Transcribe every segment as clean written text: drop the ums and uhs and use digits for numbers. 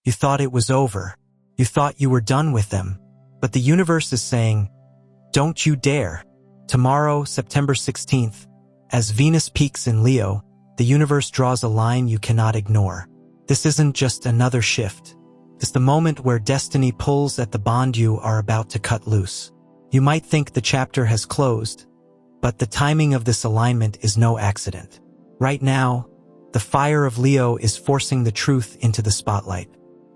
You thought it was over. You thought you were done with them. But the universe is saying, don't you dare. Tomorrow, September 16th, as Venus peaks in Leo, the universe draws a line you cannot ignore. This isn't just another shift. It's the moment where destiny pulls at the bond you are about to cut loose. You might think the chapter has closed, but the timing of this alignment is no accident. Right now, the fire of Leo is forcing the truth into the spotlight.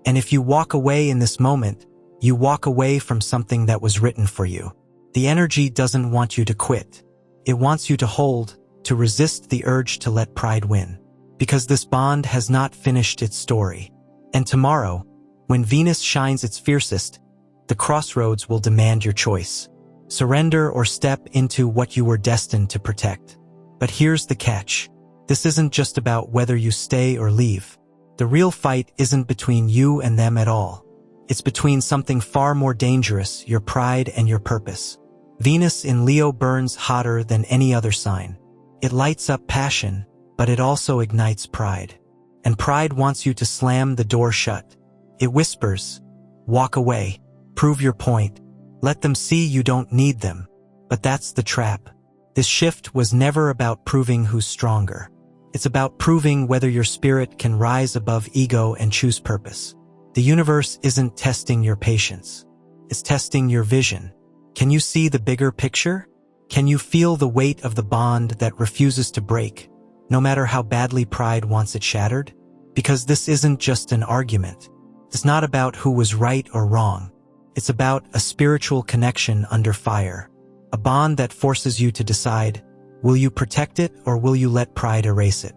And if you walk away in this moment, you walk away from something that was written for you. The energy doesn't want you to quit. It wants you to hold, to resist the urge to let pride win. Because this bond has not finished its story. And tomorrow, when Venus shines its fiercest, the crossroads will demand your choice. Surrender or step into what you were destined to protect. But here's the catch. This isn't just about whether you stay or leave. The real fight isn't between you and them at all. It's between something far more dangerous, your pride and your purpose. Venus in Leo burns hotter than any other sign. It lights up passion, but it also ignites pride. And pride wants you to slam the door shut. It whispers, walk away, prove your point, let them see you don't need them. But that's the trap. This shift was never about proving who's stronger. It's about proving whether your spirit can rise above ego and choose purpose. The universe isn't testing your patience. It's testing your vision. Can you see the bigger picture? Can you feel the weight of the bond that refuses to break, no matter how badly pride wants it shattered? Because this isn't just an argument. It's not about who was right or wrong. It's about a spiritual connection under fire. A bond that forces you to decide, will you protect it or will you let pride erase it?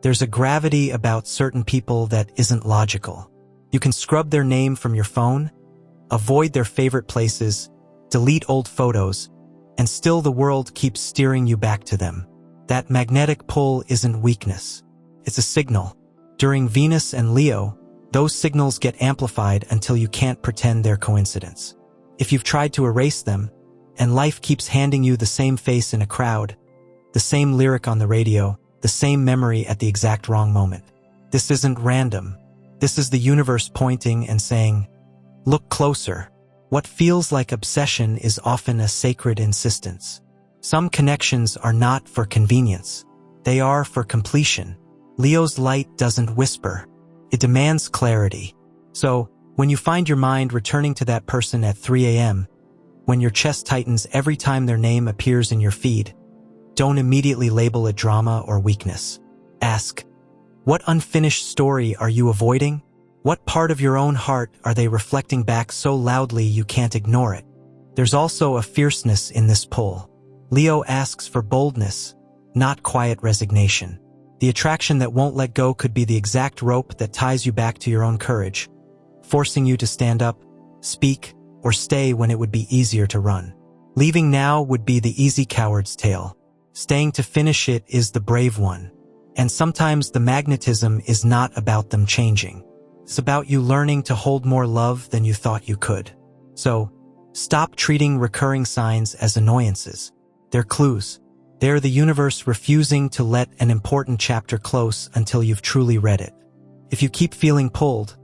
There's a gravity about certain people that isn't logical. You can scrub their name from your phone, avoid their favorite places, delete old photos, and still the world keeps steering you back to them. That magnetic pull isn't weakness. It's a signal. During Venus and Leo, those signals get amplified until you can't pretend they're coincidence. If you've tried to erase them, and life keeps handing you the same face in a crowd, the same lyric on the radio, the same memory at the exact wrong moment. This isn't random. This is the universe pointing and saying, look closer. What feels like obsession is often a sacred insistence. Some connections are not for convenience. They are for completion. Leo's light doesn't whisper. It demands clarity. So, when you find your mind returning to that person at 3 a.m., when your chest tightens every time their name appears in your feed, don't immediately label it drama or weakness. Ask, what unfinished story are you avoiding? What part of your own heart are they reflecting back so loudly you can't ignore it? There's also a fierceness in this pull. Leo asks for boldness, not quiet resignation. The attraction that won't let go could be the exact rope that ties you back to your own courage, forcing you to stand up, speak, or stay when it would be easier to run. Leaving now would be the easy coward's tale. Staying to finish it is the brave one. And sometimes the magnetism is not about them changing. It's about you learning to hold more love than you thought you could. So, stop treating recurring signs as annoyances. They're clues. They're the universe refusing to let an important chapter close until you've truly read it. If you keep feeling pulled,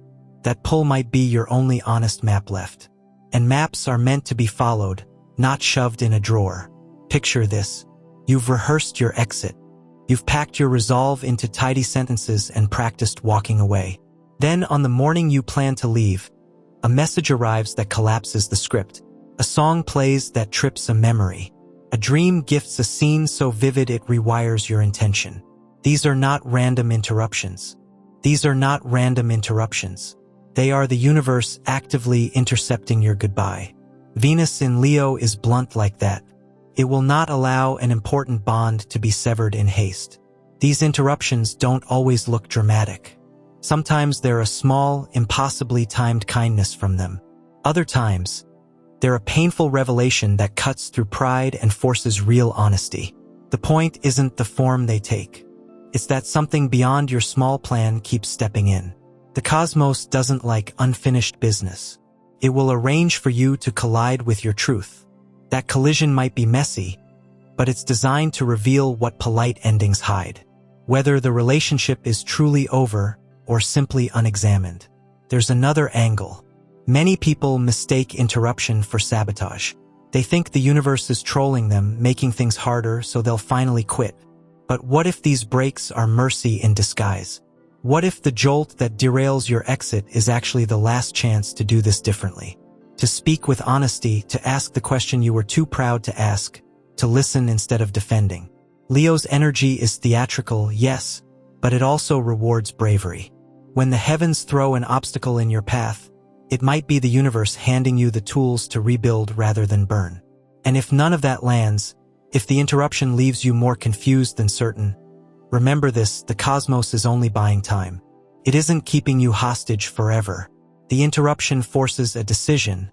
that pull might be your only honest map left. And maps are meant to be followed, not shoved in a drawer. Picture this. You've rehearsed your exit. You've packed your resolve into tidy sentences and practiced walking away. Then, on the morning you plan to leave, a message arrives that collapses the script. A song plays that trips a memory. A dream gifts a scene so vivid it rewires your intention. These are not random interruptions. These are not random interruptions. They are the universe actively intercepting your goodbye. Venus in Leo is blunt like that. It will not allow an important bond to be severed in haste. These interruptions don't always look dramatic. Sometimes they're a small, impossibly timed kindness from them. Other times, they're a painful revelation that cuts through pride and forces real honesty. The point isn't the form they take. It's that something beyond your small plan keeps stepping in. The cosmos doesn't like unfinished business. It will arrange for you to collide with your truth. That collision might be messy, but it's designed to reveal what polite endings hide. Whether the relationship is truly over or simply unexamined. there's another angle. Many people mistake interruption for sabotage. They think the universe is trolling them, making things harder so they'll finally quit. But what if these breaks are mercy in disguise? What if the jolt that derails your exit is actually the last chance to do this differently? To speak with honesty, to ask the question you were too proud to ask, to listen instead of defending. Leo's energy is theatrical, yes, but it also rewards bravery. When the heavens throw an obstacle in your path, it might be the universe handing you the tools to rebuild rather than burn. And if none of that lands, if the interruption leaves you more confused than certain, remember this: the cosmos is only buying time. It isn't keeping you hostage forever. The interruption forces a decision,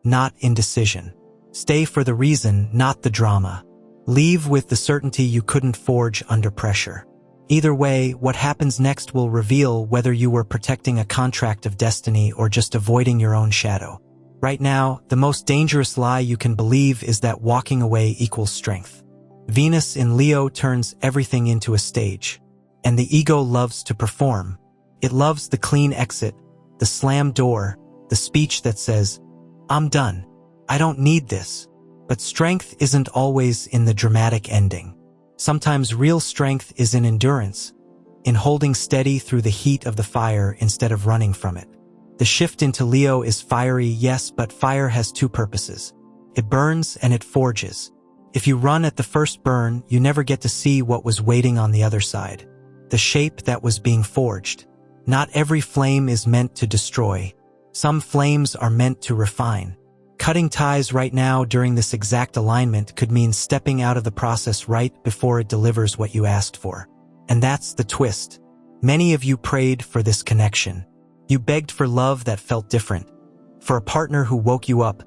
not indecision. Stay for the reason, not the drama. Leave with the certainty you couldn't forge under pressure. Either way, what happens next will reveal whether you were protecting a contract of destiny or just avoiding your own shadow. Right now, the most dangerous lie you can believe is that walking away equals strength. Venus in Leo turns everything into a stage, and the ego loves to perform. It loves the clean exit, the slammed door, the speech that says, "I'm done. I don't need this." But strength isn't always in the dramatic ending. Sometimes real strength is in endurance, in holding steady through the heat of the fire instead of running from it. The shift into Leo is fiery, yes, but fire has two purposes. It burns and it forges. If you run at the first burn, you never get to see what was waiting on the other side, the shape that was being forged. Not every flame is meant to destroy. Some flames are meant to refine. Cutting ties right now during this exact alignment could mean stepping out of the process right before it delivers what you asked for. And that's the twist. Many of you prayed for this connection. You begged for love that felt different, for a partner who woke you up,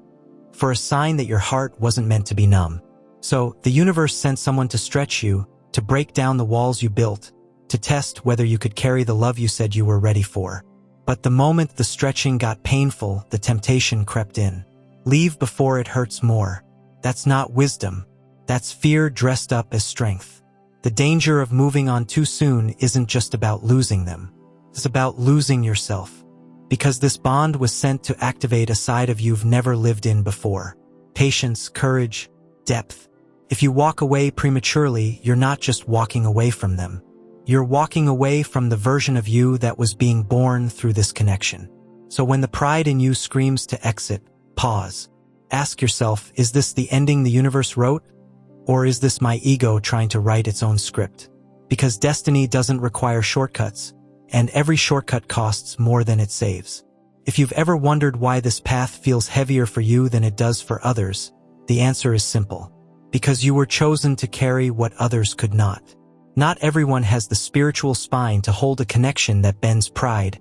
for a sign that your heart wasn't meant to be numb. So the universe sent someone to stretch you, to break down the walls you built, to test whether you could carry the love you said you were ready for. But the moment the stretching got painful, the temptation crept in. Leave before it hurts more. That's not wisdom. That's fear dressed up as strength. The danger of moving on too soon isn't just about losing them. It's about losing yourself. Because this bond was sent to activate a side of you've never lived in before. Patience, courage, depth. If you walk away prematurely, you're not just walking away from them. You're walking away from the version of you that was being born through this connection. So when the pride in you screams to exit, pause. Ask yourself, is this the ending the universe wrote? Or is this my ego trying to write its own script? Because destiny doesn't require shortcuts, and every shortcut costs more than it saves. If you've ever wondered why this path feels heavier for you than it does for others, the answer is simple. Because you were chosen to carry what others could not. Not everyone has the spiritual spine to hold a connection that bends pride,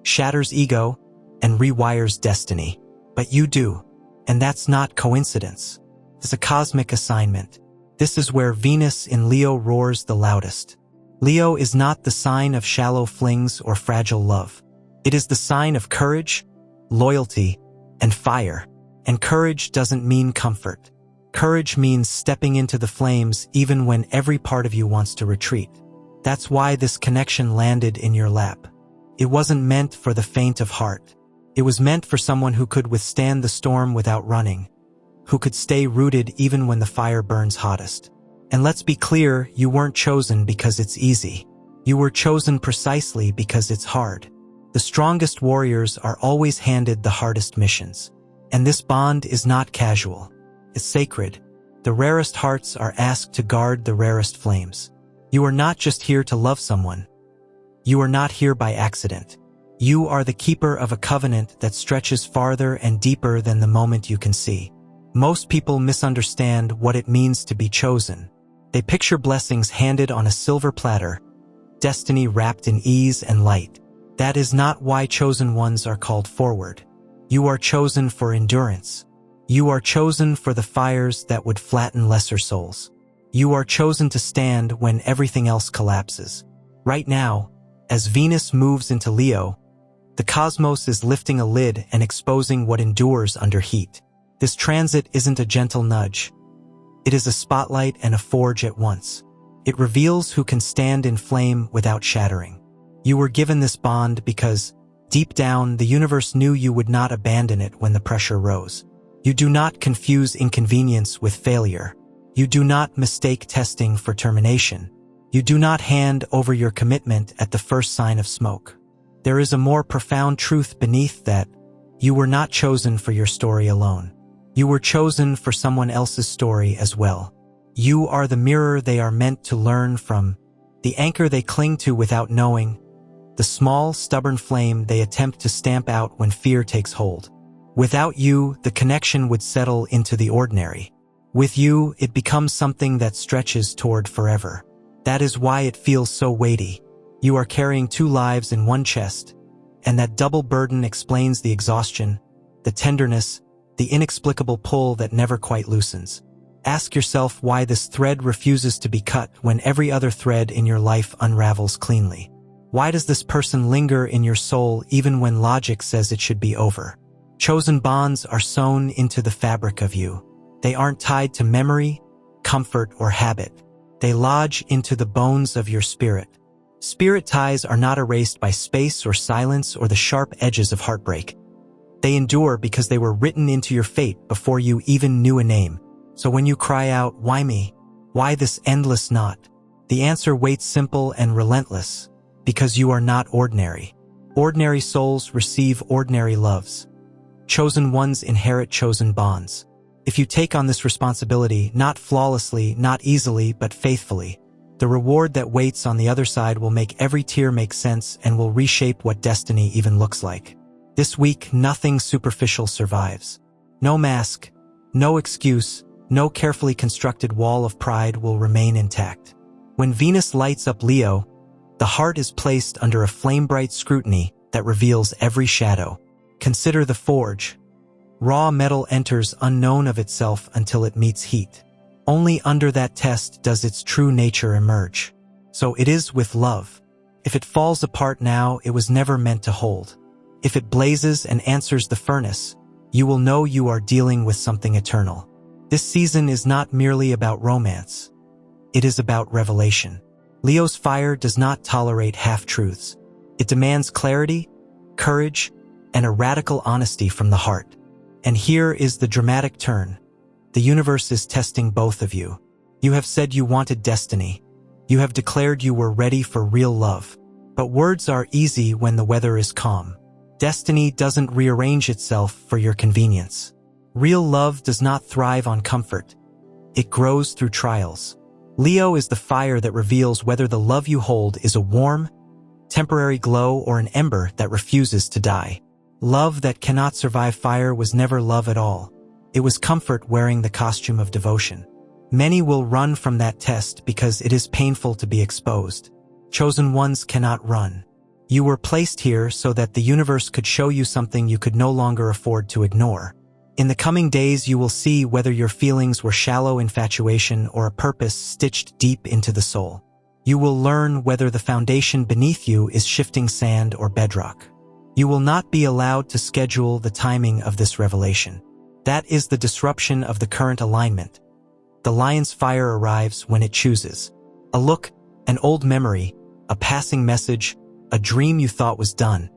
shatters ego, and rewires destiny. But you do, and that's not coincidence. It's a cosmic assignment. This is where Venus in Leo roars the loudest. Leo is not the sign of shallow flings or fragile love. It is the sign of courage, loyalty, and fire. And courage doesn't mean comfort. Courage means stepping into the flames even when every part of you wants to retreat. That's why this connection landed in your lap. It wasn't meant for the faint of heart. It was meant for someone who could withstand the storm without running, who could stay rooted even when the fire burns hottest. And let's be clear, you weren't chosen because it's easy. You were chosen precisely because it's hard. The strongest warriors are always handed the hardest missions. And this bond is not casual. It's sacred. The rarest hearts are asked to guard the rarest flames. You are not just here to love someone. You are not here by accident. You are the keeper of a covenant that stretches farther and deeper than the moment you can see. Most people misunderstand what it means to be chosen. They picture blessings handed on a silver platter, destiny wrapped in ease and light. That is not why chosen ones are called forward. You are chosen for endurance. You are chosen for the fires that would flatten lesser souls. You are chosen to stand when everything else collapses. Right now, as Venus moves into Leo, the cosmos is lifting a lid and exposing what endures under heat. This transit isn't a gentle nudge. It is a spotlight and a forge at once. It reveals who can stand in flame without shattering. You were given this bond because Deep down, the universe knew you would not abandon it when the pressure rose. You do not confuse inconvenience with failure. You do not mistake testing for termination. You do not hand over your commitment at the first sign of smoke. There is a more profound truth beneath that. You were not chosen for your story alone. You were chosen for someone else's story as well. You are the mirror they are meant to learn from, the anchor they cling to without knowing, the small, stubborn flame they attempt to stamp out when fear takes hold. Without you, the connection would settle into the ordinary. With you, it becomes something that stretches toward forever. That is why it feels so weighty. You are carrying two lives in one chest, and that double burden explains the exhaustion, the tenderness, the inexplicable pull that never quite loosens. Ask yourself why this thread refuses to be cut when every other thread in your life unravels cleanly. Why does this person linger in your soul even when logic says it should be over? Chosen bonds are sewn into the fabric of you. They aren't tied to memory, comfort, or habit. They lodge into the bones of your spirit. Spirit ties are not erased by space or silence or the sharp edges of heartbreak. They endure because they were written into your fate before you even knew a name. So when you cry out, "Why me? Why this endless knot?" the answer waits simple and relentless, because you are not ordinary. Ordinary souls receive ordinary loves. Chosen ones inherit chosen bonds. If you take on this responsibility, not flawlessly, not easily, but faithfully, the reward that waits on the other side will make every tear make sense and will reshape what destiny even looks like. This week, nothing superficial survives. No mask, no excuse, no carefully constructed wall of pride will remain intact. When Venus lights up Leo, the heart is placed under a flame-bright scrutiny that reveals every shadow. Consider the forge. Raw metal enters unknown of itself until it meets heat. Only under that test does its true nature emerge. So it is with love. If it falls apart now, it was never meant to hold. If it blazes and answers the furnace, you will know you are dealing with something eternal. This season is not merely about romance. It is about revelation. Leo's fire does not tolerate half-truths. It demands clarity, courage, and a radical honesty from the heart. And here is the dramatic turn. The universe is testing both of you. You have said you wanted destiny. You have declared you were ready for real love. But words are easy when the weather is calm. Destiny doesn't rearrange itself for your convenience. Real love does not thrive on comfort. It grows through trials. Leo is the fire that reveals whether the love you hold is a warm, temporary glow or an ember that refuses to die. Love that cannot survive fire was never love at all. It was comfort wearing the costume of devotion. Many will run from that test because it is painful to be exposed. Chosen ones cannot run. You were placed here so that the universe could show you something you could no longer afford to ignore. In the coming days, you will see whether your feelings were shallow infatuation or a purpose stitched deep into the soul. You will learn whether the foundation beneath you is shifting sand or bedrock. You will not be allowed to schedule the timing of this revelation. That is the disruption of the current alignment. The lion's fire arrives when it chooses. A look, an old memory, a passing message, a dream you thought was done.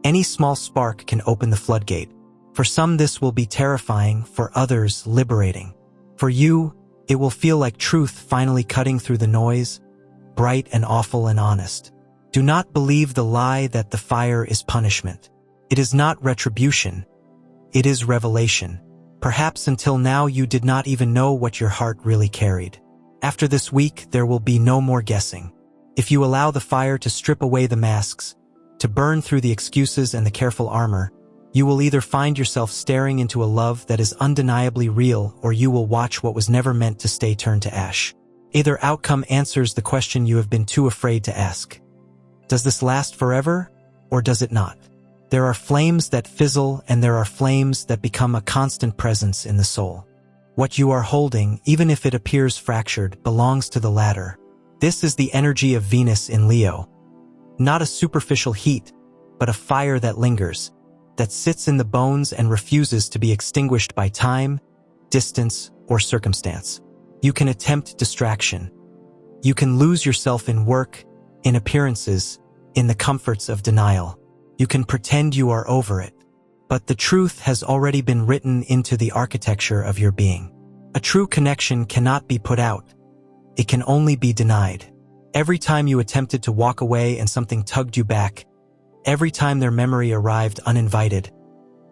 Any small spark can open the floodgate. For some, this will be terrifying, for others, liberating. For you, it will feel like truth finally cutting through the noise, bright and awful and honest. Do not believe the lie that the fire is punishment. It is not retribution. It is revelation. Perhaps until now you did not even know what your heart really carried. After this week, there will be no more guessing. If you allow the fire to strip away the masks, to burn through the excuses and the careful armor, you will either find yourself staring into a love that is undeniably real, or you will watch what was never meant to stay turned to ash. Either outcome answers the question you have been too afraid to ask. Does this last forever, or does it not? There are flames that fizzle, and there are flames that become a constant presence in the soul. What you are holding, even if it appears fractured, belongs to the latter. This is the energy of Venus in Leo. Not a superficial heat, but a fire that lingers, that sits in the bones and refuses to be extinguished by time, distance, or circumstance. You can attempt distraction. You can lose yourself in work, in appearances, in the comforts of denial. You can pretend you are over it, but the truth has already been written into the architecture of your being. A true connection cannot be put out. It can only be denied. Every time you attempted to walk away and something tugged you back, every time their memory arrived uninvited,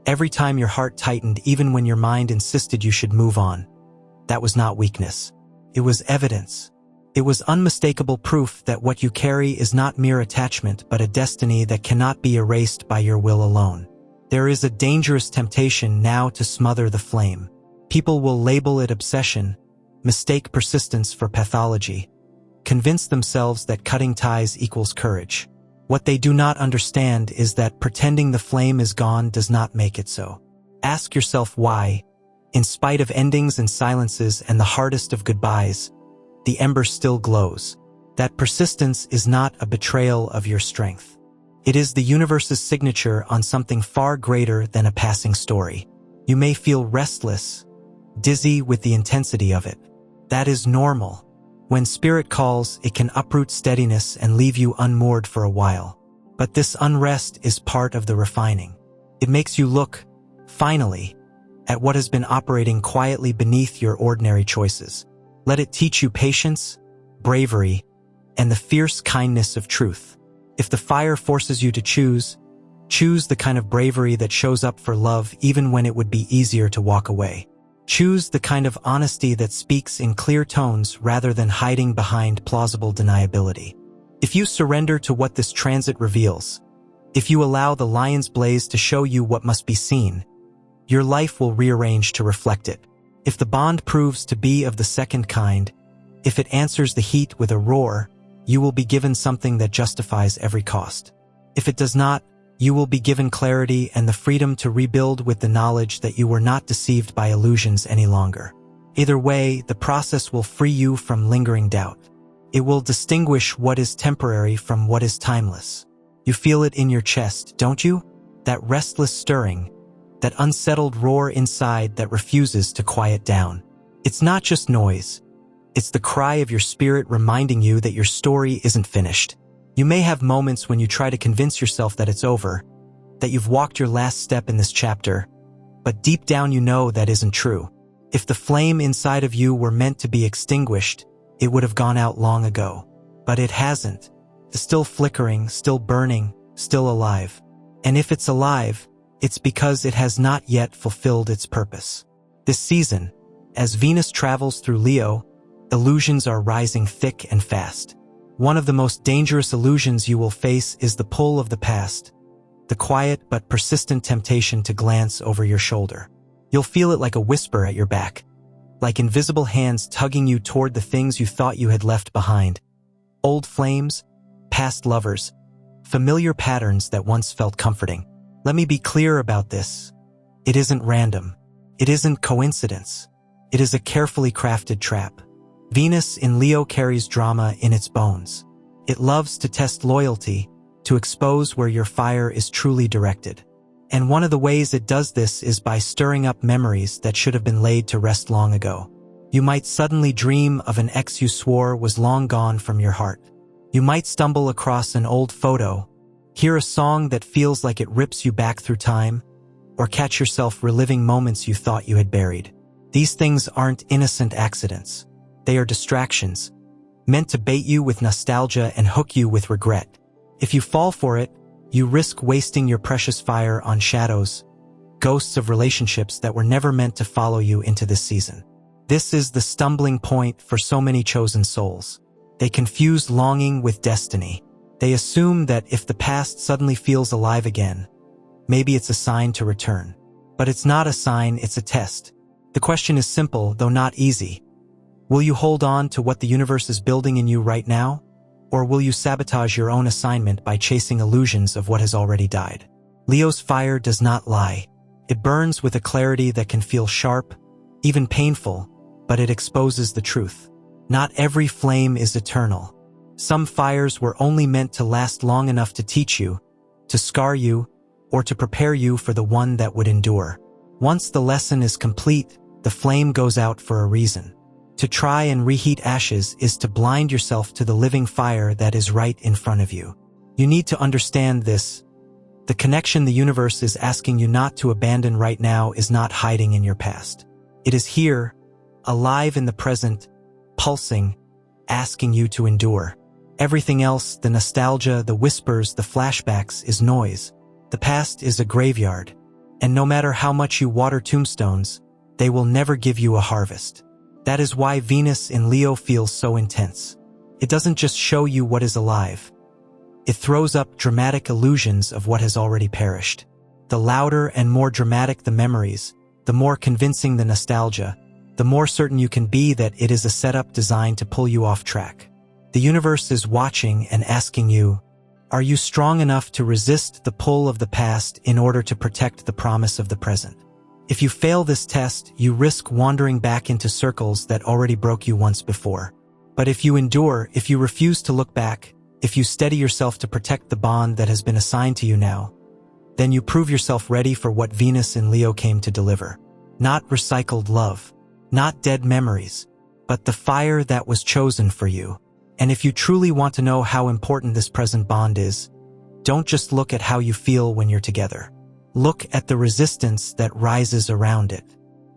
every time your heart tightened even when your mind insisted you should move on, that was not weakness. It was evidence. It was unmistakable proof that what you carry is not mere attachment but a destiny that cannot be erased by your will alone. There is a dangerous temptation now to smother the flame. People will label it obsession, mistake persistence for pathology, convince themselves that cutting ties equals courage. What they do not understand is that pretending the flame is gone does not make it so. Ask yourself why, in spite of endings and silences and the hardest of goodbyes, the ember still glows. That persistence is not a betrayal of your strength. It is the universe's signature on something far greater than a passing story. You may feel restless, dizzy with the intensity of it. That is normal. When spirit calls, it can uproot steadiness and leave you unmoored for a while. But this unrest is part of the refining. It makes you look, finally, at what has been operating quietly beneath your ordinary choices. Let it teach you patience, bravery, and the fierce kindness of truth. If the fire forces you to choose the kind of bravery that shows up for love even when it would be easier to walk away. Choose the kind of honesty that speaks in clear tones rather than hiding behind plausible deniability. If you surrender to what this transit reveals, if you allow the lion's blaze to show you what must be seen, your life will rearrange to reflect it. If the bond proves to be of the second kind, if it answers the heat with a roar, you will be given something that justifies every cost. If it does not, you will be given clarity and the freedom to rebuild with the knowledge that you were not deceived by illusions any longer. Either way, the process will free you from lingering doubt. It will distinguish what is temporary from what is timeless. You feel it in your chest, don't you? That restless stirring, that unsettled roar inside that refuses to quiet down. It's not just noise. It's the cry of your spirit reminding you that your story isn't finished. You may have moments when you try to convince yourself that it's over, that you've walked your last step in this chapter, but deep down you know that isn't true. If the flame inside of you were meant to be extinguished, it would have gone out long ago. But it hasn't. It's still flickering, still burning, still alive. And if it's alive, it's because it has not yet fulfilled its purpose. This season, as Venus travels through Leo, illusions are rising thick and fast. One of the most dangerous illusions you will face is the pull of the past, the quiet but persistent temptation to glance over your shoulder. You'll feel it like a whisper at your back, like invisible hands tugging you toward the things you thought you had left behind. Old flames, past lovers, familiar patterns that once felt comforting. Let me be clear about this. It isn't random. It isn't coincidence. It is a carefully crafted trap. Venus in Leo carries drama in its bones. It loves to test loyalty, to expose where your fire is truly directed. And one of the ways it does this is by stirring up memories that should have been laid to rest long ago. You might suddenly dream of an ex you swore was long gone from your heart. You might stumble across an old photo, hear a song that feels like it rips you back through time, or catch yourself reliving moments you thought you had buried. These things aren't innocent accidents. They are distractions, meant to bait you with nostalgia and hook you with regret. If you fall for it, you risk wasting your precious fire on shadows, ghosts of relationships that were never meant to follow you into this season. This is the stumbling point for so many chosen souls. They confuse longing with destiny. They assume that if the past suddenly feels alive again, maybe it's a sign to return. But it's not a sign, it's a test. The question is simple, though not easy. Will you hold on to what the universe is building in you right now? Or will you sabotage your own assignment by chasing illusions of what has already died? Leo's fire does not lie. It burns with a clarity that can feel sharp, even painful, but it exposes the truth. Not every flame is eternal. Some fires were only meant to last long enough to teach you, to scar you, or to prepare you for the one that would endure. Once the lesson is complete, the flame goes out for a reason. To try and reheat ashes is to blind yourself to the living fire that is right in front of you. You need to understand this. The connection the universe is asking you not to abandon right now is not hiding in your past. It is here, alive in the present, pulsing, asking you to endure. Everything else, the nostalgia, the whispers, the flashbacks, is noise. The past is a graveyard, and no matter how much you water tombstones, they will never give you a harvest. That is why Venus in Leo feels so intense. It doesn't just show you what is alive. It throws up dramatic illusions of what has already perished. The louder and more dramatic the memories, the more convincing the nostalgia, the more certain you can be that it is a setup designed to pull you off track. The universe is watching and asking you, are you strong enough to resist the pull of the past in order to protect the promise of the present? If you fail this test, you risk wandering back into circles that already broke you once before. But if you endure, if you refuse to look back, if you steady yourself to protect the bond that has been assigned to you now, then you prove yourself ready for what Venus in Leo came to deliver. Not recycled love, not dead memories, but the fire that was chosen for you. And if you truly want to know how important this present bond is, don't just look at how you feel when you're together. Look at the resistance that rises around it.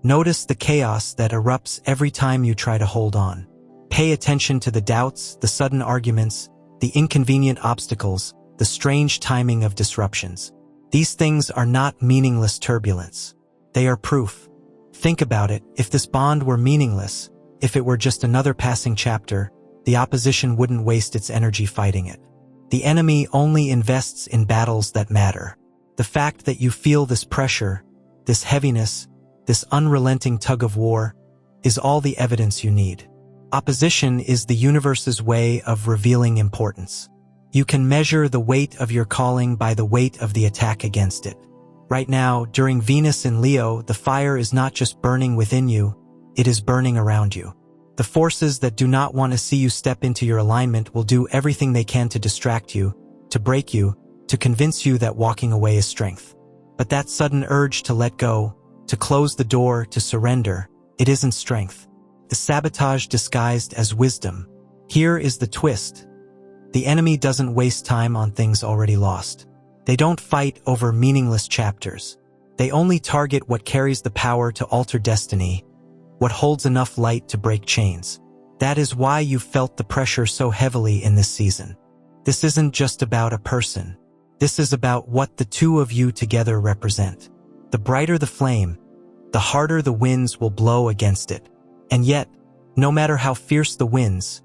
Notice the chaos that erupts every time you try to hold on. Pay attention to the doubts, the sudden arguments, the inconvenient obstacles, the strange timing of disruptions. These things are not meaningless turbulence. They are proof. Think about it. If this bond were meaningless, if it were just another passing chapter, the opposition wouldn't waste its energy fighting it. The enemy only invests in battles that matter. The fact that you feel this pressure, this heaviness, this unrelenting tug of war, is all the evidence you need. Opposition is the universe's way of revealing importance. You can measure the weight of your calling by the weight of the attack against it. Right now, during Venus in Leo, the fire is not just burning within you, it is burning around you. The forces that do not want to see you step into your alignment will do everything they can to distract you, to break you, to convince you that walking away is strength. But that sudden urge to let go, to close the door, to surrender, it isn't strength. It's sabotage disguised as wisdom. Here is the twist. The enemy doesn't waste time on things already lost. They don't fight over meaningless chapters. They only target what carries the power to alter destiny, what holds enough light to break chains. That is why you felt the pressure so heavily in this season. This isn't just about a person. This is about what the two of you together represent. The brighter the flame, the harder the winds will blow against it. And yet, no matter how fierce the winds,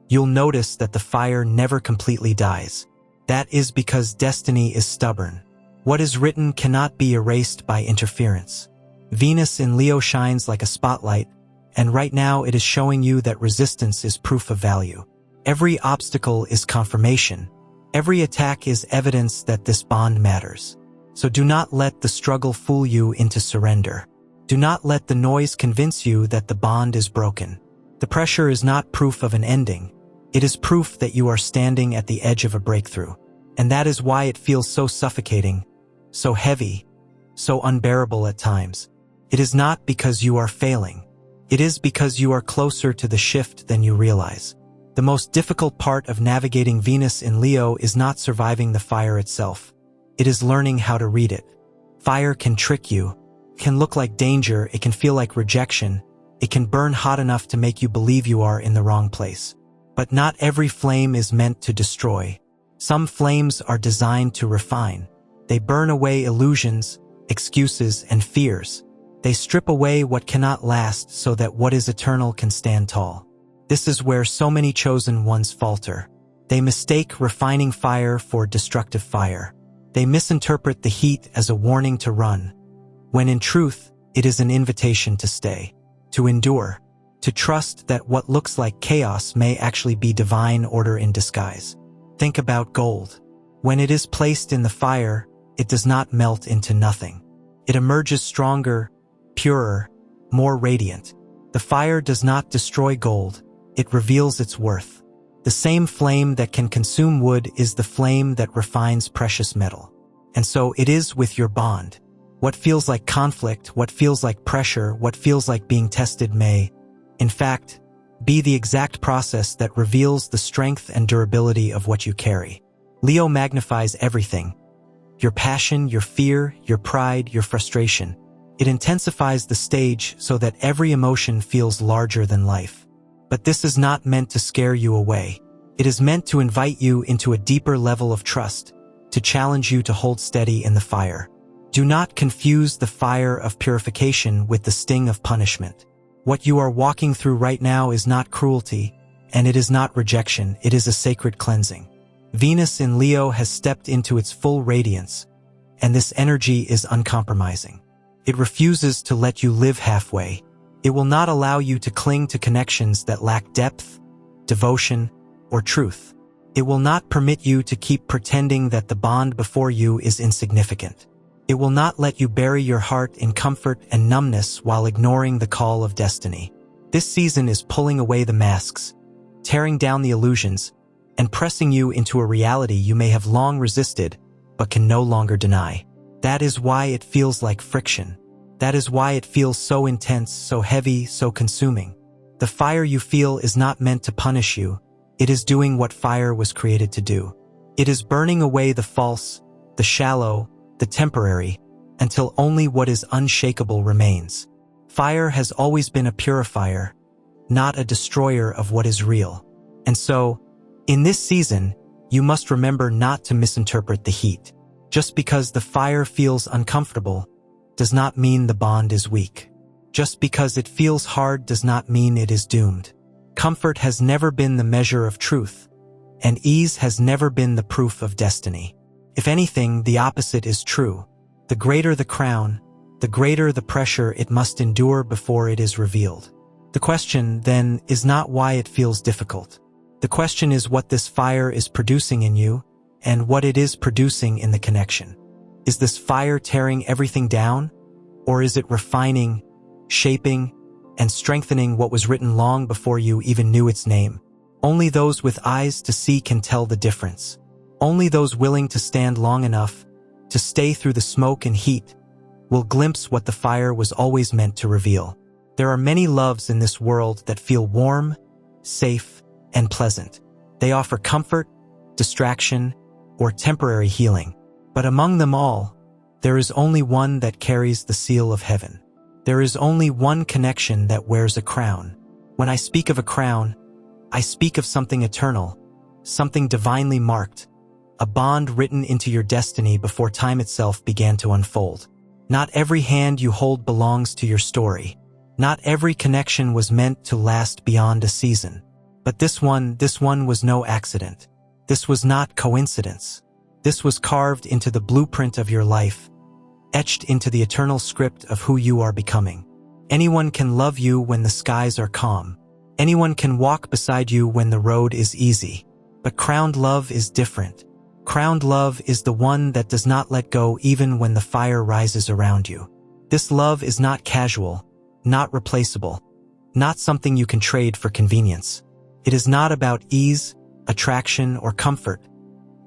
you'll notice that the fire never completely dies. That is because destiny is stubborn. What is written cannot be erased by interference. Venus in Leo shines like a spotlight, and right now it is showing you that resistance is proof of value. Every obstacle is confirmation. Every attack is evidence that this bond matters. So do not let the struggle fool you into surrender. Do not let the noise convince you that the bond is broken. The pressure is not proof of an ending. It is proof that you are standing at the edge of a breakthrough. And that is why it feels so suffocating, so heavy, so unbearable at times. It is not because you are failing. It is because you are closer to the shift than you realize. The most difficult part of navigating Venus in Leo is not surviving the fire itself. It is learning how to read it. Fire can trick you. It can look like danger. It can feel like rejection. It can burn hot enough to make you believe you are in the wrong place. But not every flame is meant to destroy. Some flames are designed to refine. They burn away illusions, excuses, and fears. They strip away what cannot last so that what is eternal can stand tall. This is where so many chosen ones falter. They mistake refining fire for destructive fire. They misinterpret the heat as a warning to run, when in truth, it is an invitation to stay, to endure, to trust that what looks like chaos may actually be divine order in disguise. Think about gold. When it is placed in the fire, it does not melt into nothing. It emerges stronger, purer, more radiant. The fire does not destroy gold, it reveals its worth. The same flame that can consume wood is the flame that refines precious metal. And so it is with your bond. What feels like conflict, what feels like pressure, what feels like being tested may, in fact, be the exact process that reveals the strength and durability of what you carry. Leo magnifies everything. your passion, your fear, your pride, your frustration. It intensifies the stage so that every emotion feels larger than life. But this is not meant to scare you away. It is meant to invite you into a deeper level of trust, to challenge you to hold steady in the fire. Do not confuse the fire of purification with the sting of punishment. What you are walking through right now is not cruelty, and it is not rejection, it is a sacred cleansing. Venus in Leo has stepped into its full radiance, and this energy is uncompromising. It refuses to let you live halfway. It will not allow you to cling to connections that lack depth, devotion, or truth. It will not permit you to keep pretending that the bond before you is insignificant. It will not let you bury your heart in comfort and numbness while ignoring the call of destiny. This season is pulling away the masks, tearing down the illusions, and pressing you into a reality you may have long resisted, but can no longer deny. That is why it feels like friction. That is why it feels so intense, so heavy, so consuming. The fire you feel is not meant to punish you. It is doing what fire was created to do. It is burning away the false, the shallow, the temporary, until only what is unshakable remains. Fire has always been a purifier, not a destroyer of what is real. And so, in this season, you must remember not to misinterpret the heat. Just because the fire feels uncomfortable does not mean the bond is weak. Just because it feels hard does not mean it is doomed. Comfort has never been the measure of truth, and ease has never been the proof of destiny. If anything, the opposite is true. The greater the crown, the greater the pressure it must endure before it is revealed. The question, then, is not why it feels difficult. The question is what this fire is producing in you, and what it is producing in the connection. Is this fire tearing everything down, or is it refining, shaping, and strengthening what was written long before you even knew its name? Only those with eyes to see can tell the difference. Only those willing to stand long enough to stay through the smoke and heat will glimpse what the fire was always meant to reveal. There are many loves in this world that feel warm, safe, and pleasant. They offer comfort, distraction, or temporary healing. But among them all, there is only one that carries the seal of heaven. There is only one connection that wears a crown. When I speak of a crown, I speak of something eternal, something divinely marked, a bond written into your destiny before time itself began to unfold. Not every hand you hold belongs to your story. Not every connection was meant to last beyond a season. But this one was no accident. This was not coincidence. This was carved into the blueprint of your life, etched into the eternal script of who you are becoming. Anyone can love you when the skies are calm. Anyone can walk beside you when the road is easy. But crowned love is different. Crowned love is the one that does not let go even when the fire rises around you. This love is not casual, not replaceable, not something you can trade for convenience. It is not about ease, attraction, or comfort.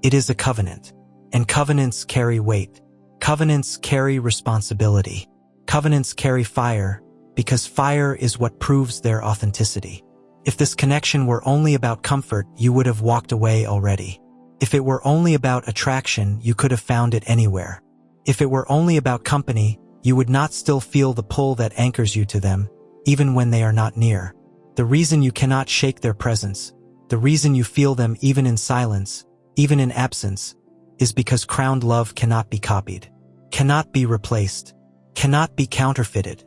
It is a covenant. And covenants carry weight. Covenants carry responsibility. Covenants carry fire, because fire is what proves their authenticity. If this connection were only about comfort, you would have walked away already. If it were only about attraction, you could have found it anywhere. If it were only about company, you would not still feel the pull that anchors you to them, even when they are not near. The reason you cannot shake their presence, the reason you feel them even in silence, even in absence, is because crowned love cannot be copied, cannot be replaced, cannot be counterfeited.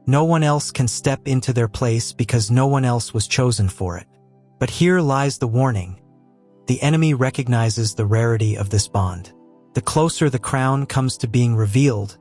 No one else can step into their place because no one else was chosen for it. But here lies the warning. The enemy recognizes the rarity of this bond. The closer the crown comes to being revealed,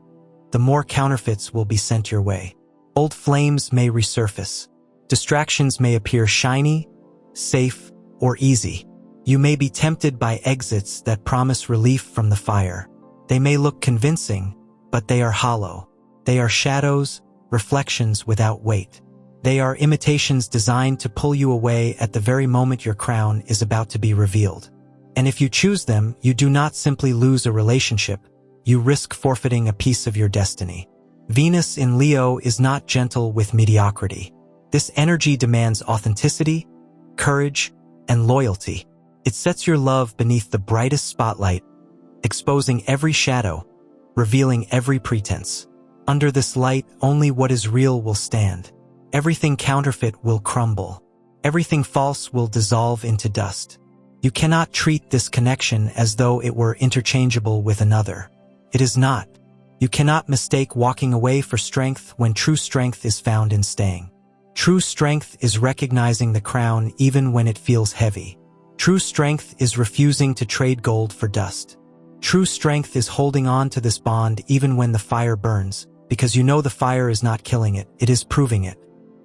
the more counterfeits will be sent your way. Old flames may resurface. Distractions may appear shiny, safe, or easy. You may be tempted by exits that promise relief from the fire. They may look convincing, but they are hollow. They are shadows, reflections without weight. They are imitations designed to pull you away at the very moment your crown is about to be revealed. And if you choose them, you do not simply lose a relationship, you risk forfeiting a piece of your destiny. Venus in Leo is not gentle with mediocrity. This energy demands authenticity, courage, and loyalty. It sets your love beneath the brightest spotlight, exposing every shadow, revealing every pretense. Under this light, only what is real will stand. Everything counterfeit will crumble. Everything false will dissolve into dust. You cannot treat this connection as though it were interchangeable with another. It is not. You cannot mistake walking away for strength when true strength is found in staying. True strength is recognizing the crown even when it feels heavy. True strength is refusing to trade gold for dust. True strength is holding on to this bond even when the fire burns, because you know the fire is not killing it, it is proving it.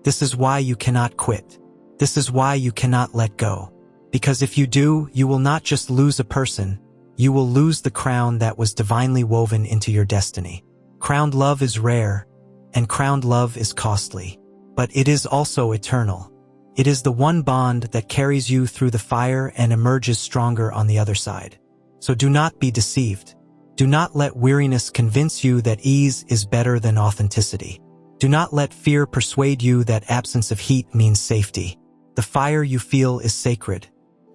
This is why you cannot quit. This is why you cannot let go. Because if you do, you will not just lose a person, you will lose the crown that was divinely woven into your destiny. Crowned love is rare, and crowned love is costly. But it is also eternal. It is the one bond that carries you through the fire and emerges stronger on the other side. So do not be deceived. Do not let weariness convince you that ease is better than authenticity. Do not let fear persuade you that absence of heat means safety. The fire you feel is sacred.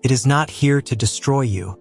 It is not here to destroy you.